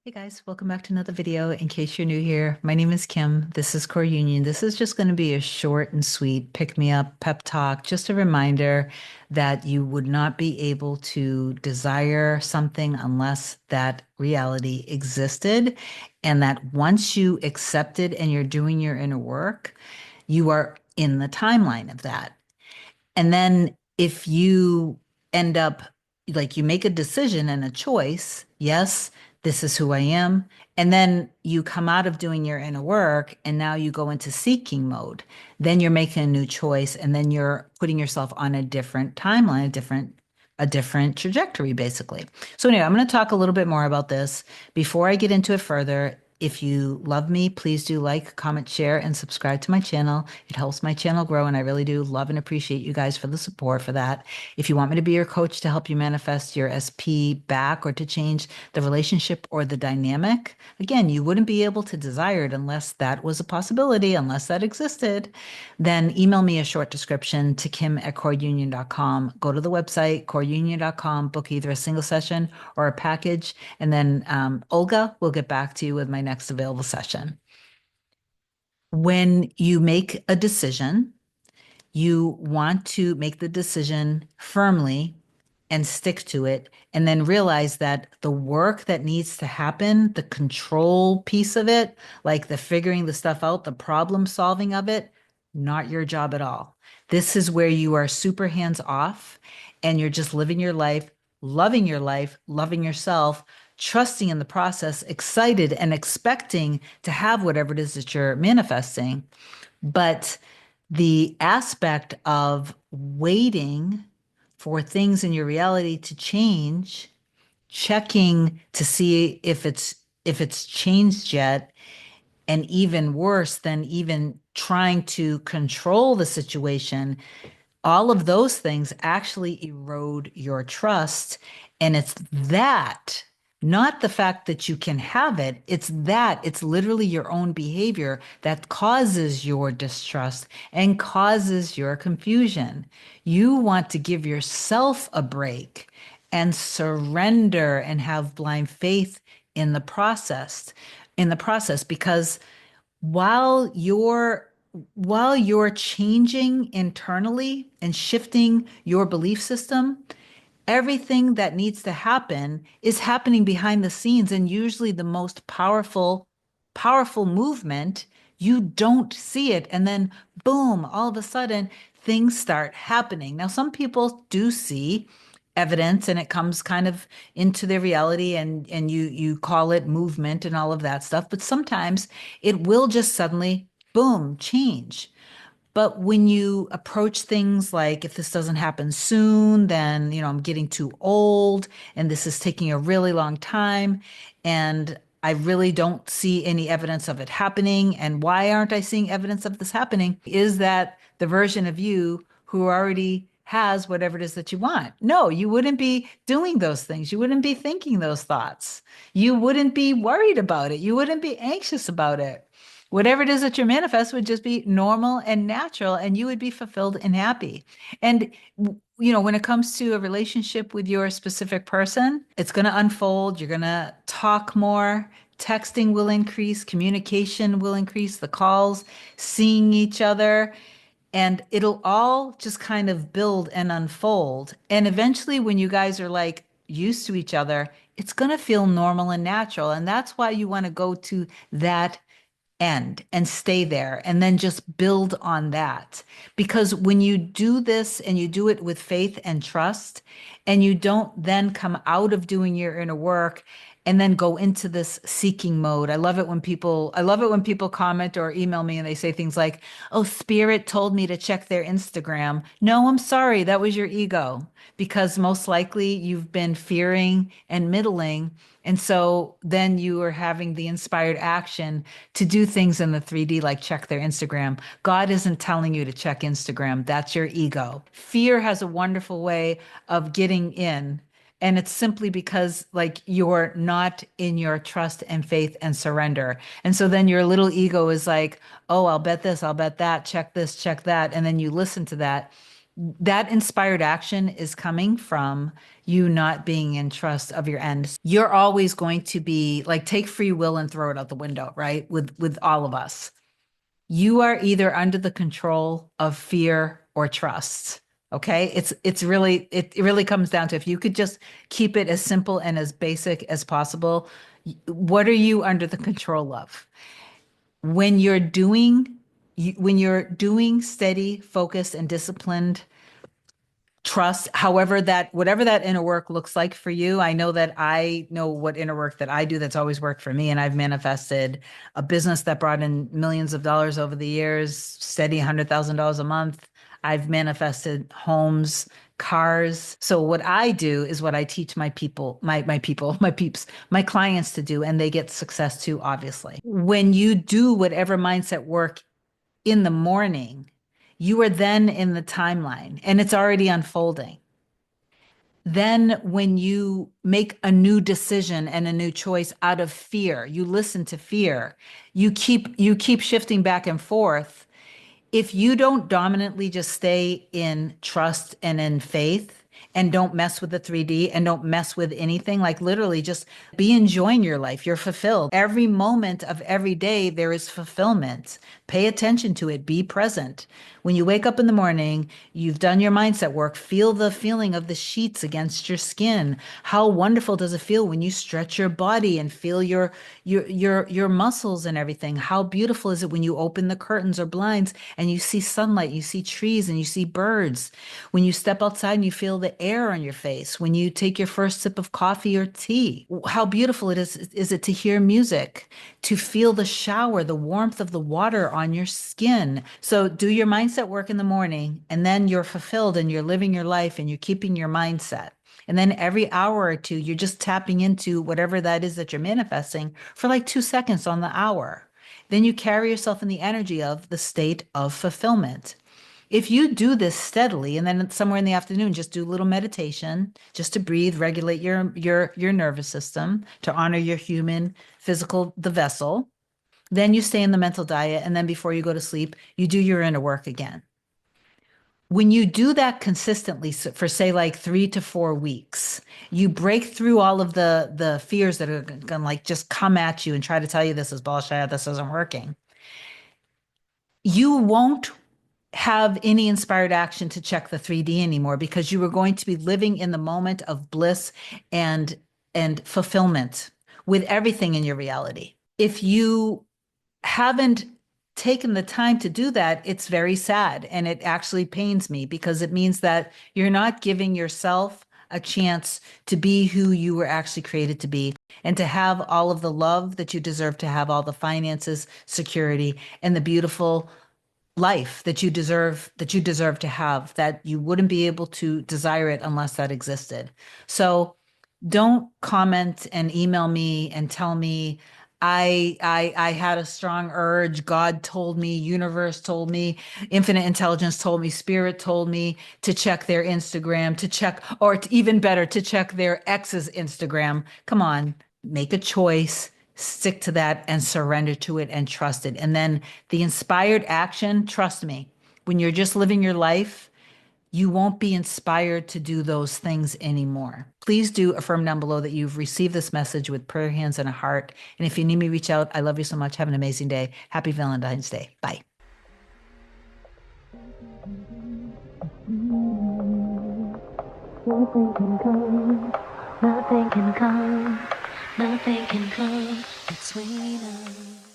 Hey guys, welcome back to another video. In case you're new here, my name is Kim. This is Core Union. This is just going to be a short and sweet pick me up pep talk, just a reminder that you would not be able to desire something unless that reality existed. And that once you accept it and you're doing your inner work, you are in the timeline of that. And then if you end up like you make a decision and a choice, yes, this is who I am. And then you come out of doing your inner work and now you go into seeking mode. Then you're making a new choice and then you're putting yourself on a different timeline, a different trajectory, basically. So anyway, I'm going to talk a little bit more about this. Before I get into it further, if you love me, please do like, comment, share, and subscribe to my channel. It helps my channel grow, and I really do love and appreciate you guys for the support for that. If you want me to be your coach to help you manifest your SP back or to change the relationship or the dynamic, again, you wouldn't be able to desire it unless that was a possibility, unless that existed. Then email me a short description to kim@coreunion.com. Go to the website, coreunion.com, book either a single session or a package, and then Olga will get back to you with my next available session. When you make a decision, you want to make the decision firmly and stick to it, and then realize that the work that needs to happen, the control piece of it, like the figuring the stuff out, the problem solving of it, not your job at all. This is where you are super hands off and you're just living your life, loving yourself, trusting in the process, excited and expecting to have whatever it is that you're manifesting. But the aspect of waiting for things in your reality to change, checking to see if it's changed yet, and even worse than even trying to control the situation, all of those things actually erode your trust. And it's that, not the fact that you can have it, it's literally your own behavior that causes your distrust and causes your confusion. You want to give yourself a break and surrender and have blind faith in the process, because while you're changing internally and shifting your belief system, everything that needs to happen is happening behind the scenes. And usually the most powerful movement, you don't see it. And then boom, all of a sudden things start happening. Now, some people do see evidence and it comes kind of into their reality, and you call it movement and all of that stuff. But sometimes it will just suddenly boom, change. But when you approach things like, if this doesn't happen soon, then, I'm getting too old and this is taking a really long time. And I really don't see any evidence of it happening. And why aren't I seeing evidence of this happening? Is that the version of you who already has whatever it is that you want? No, you wouldn't be doing those things. You wouldn't be thinking those thoughts. You wouldn't be worried about it. You wouldn't be anxious about it. Whatever it is that you manifest would just be normal and natural, and you would be fulfilled and happy. And, when it comes to a relationship with your specific person, it's going to unfold. You're going to talk more. Texting will increase. Communication will increase. The calls, seeing each other. And it'll all just kind of build and unfold. And eventually, when you guys are like used to each other, it's going to feel normal and natural. And that's why you want to go to that end and stay there and then just build on that. Because when you do this and you do it with faith and trust, and you don't then come out of doing your inner work and then go into this seeking mode. I love it when people comment or email me and they say things like, "Oh, spirit told me to check their Instagram." No, I'm sorry, that was your ego, because most likely you've been fearing and middling. And so then you are having the inspired action to do things in the 3D, like check their Instagram. God isn't telling you to check Instagram. That's your ego. Fear has a wonderful way of getting in. And it's simply because like you're not in your trust and faith and surrender. And so then your little ego is like, "Oh, I'll bet this, I'll bet that, check this, check that." And then you listen to that. That inspired action is coming from you not being in trust of your end. You're always going to be like, take free will and throw it out the window, right? With all of us. You are either under the control of fear or trust. Okay. It really comes down to, if you could just keep it as simple and as basic as possible, what are you under the control of? When you're doing, when you're doing steady, focused, and disciplined trust, however that, whatever that inner work looks like for you. I know that I know what inner work that I do that's always worked for me, and I've manifested a business that brought in millions of dollars over the years, steady $100,000 a month. I've manifested homes, cars. So what I do is what I teach my people, my people, my peeps, my clients to do, and they get success too, obviously. When you do whatever mindset work in the morning, you are then in the timeline and it's already unfolding. Then when you make a new decision and a new choice out of fear, you listen to fear, you keep shifting back and forth. If you don't dominantly just stay in trust and in faith and don't mess with the 3D and don't mess with anything, like literally just be enjoying your life, you're fulfilled. Every moment of every day, there is fulfillment. Pay attention to it, be present. When you wake up in the morning, you've done your mindset work, feel the feeling of the sheets against your skin. How wonderful does it feel when you stretch your body and feel your muscles and everything? How beautiful is it when you open the curtains or blinds and you see sunlight, you see trees and you see birds? When you step outside and you feel the air on your face, when you take your first sip of coffee or tea, how beautiful is it to hear music, to feel the shower, the warmth of the water on your skin. So do your mindset work in the morning, and then you're fulfilled and you're living your life and you're keeping your mindset. And then every hour or two, you're just tapping into whatever that is that you're manifesting for like 2 seconds on the hour. Then you carry yourself in the energy of the state of fulfillment. If you do this steadily, and then somewhere in the afternoon, just do a little meditation, just to breathe, regulate your nervous system, to honor your human physical, the vessel. Then you stay in the mental diet, and then before you go to sleep, you do your inner work again. When you do that consistently for say like 3 to 4 weeks, you break through all of the fears that are gonna like just come at you and try to tell you this is bullshit, this isn't working. You won't have any inspired action to check the 3D anymore, because you are going to be living in the moment of bliss and fulfillment with everything in your reality. If you haven't taken the time to do that, it's very sad. And it actually pains me, because it means that you're not giving yourself a chance to be who you were actually created to be, and to have all of the love that you deserve to have, all the finances, security, and the beautiful life that you deserve to have, that you wouldn't be able to desire it unless that existed. So don't comment and email me and tell me I had a strong urge, God told me, universe told me, infinite intelligence told me, spirit told me to check their Instagram, to check, or even better, to check their ex's Instagram. Come on, make a choice, stick to that and surrender to it and trust it. And then the inspired action, trust me, when you're just living your life, you won't be inspired to do those things anymore. Please do affirm down below that you've received this message with prayer hands and a heart. And if you need me, reach out. I love you so much. Have an amazing day. Happy Valentine's Day. Bye. Nothing can come, nothing can come, nothing can come between us.